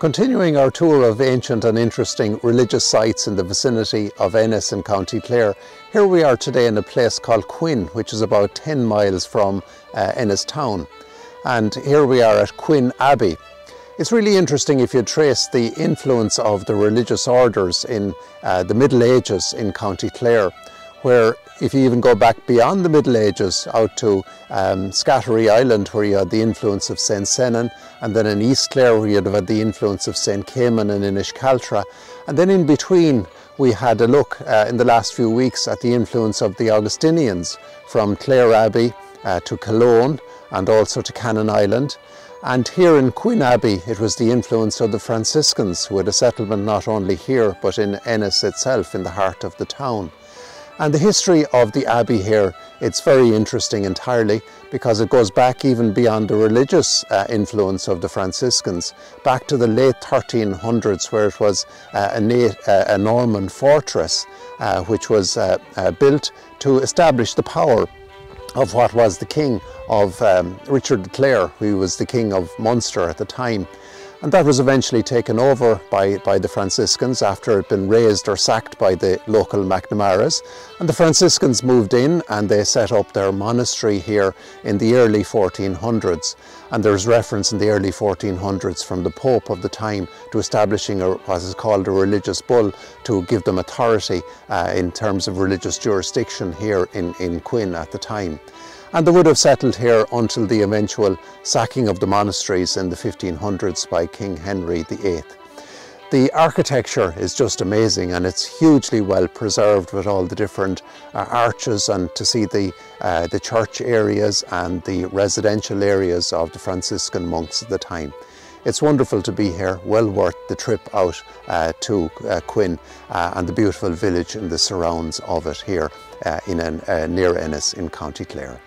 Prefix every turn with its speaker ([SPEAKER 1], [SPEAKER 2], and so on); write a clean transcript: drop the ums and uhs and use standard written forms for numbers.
[SPEAKER 1] Continuing our tour of ancient and interesting religious sites in the vicinity of Ennis in County Clare, here we are today in a place called Quin, which is about 10 miles from Ennis town. And here we are at Quin Abbey. It's really interesting if you trace the influence of the religious orders in the Middle Ages in County Clare, where if you even go back beyond the Middle Ages out to Scattery Island, where you had the influence of St. Senan, and then in East Clare where you'd have had the influence of St. Cayman and Inishcaltra, and then in between we had a look in the last few weeks at the influence of the Augustinians from Clare Abbey to Killaloe and also to Cannon Island. And here in Quin Abbey, it was the influence of the Franciscans, who had a settlement not only here, but in Ennis itself, in the heart of the town. And the history of the Abbey here, it's very interesting entirely, because it goes back even beyond the religious influence of the Franciscans, back to the late 1300s, where it was a Norman fortress, which was built to establish the power of what was the king of Richard de Clare, who was the king of Munster at the time. And that was eventually taken over by the Franciscans after it had been razed or sacked by the local McNamaras. And the Franciscans moved in and they set up their monastery here in the early 1400s. And there's reference in the early 1400s from the Pope of the time to establishing what is called a religious bull to give them authority in terms of religious jurisdiction here in Quin at the time. And they would have settled here until the eventual sacking of the monasteries in the 1500s by King Henry VIII. The architecture is just amazing, and it's hugely well preserved with all the different arches, and to see the church areas and the residential areas of the Franciscan monks at the time. It's wonderful to be here, well worth the trip out to Quin and the beautiful village and the surrounds of it here near Ennis in County Clare.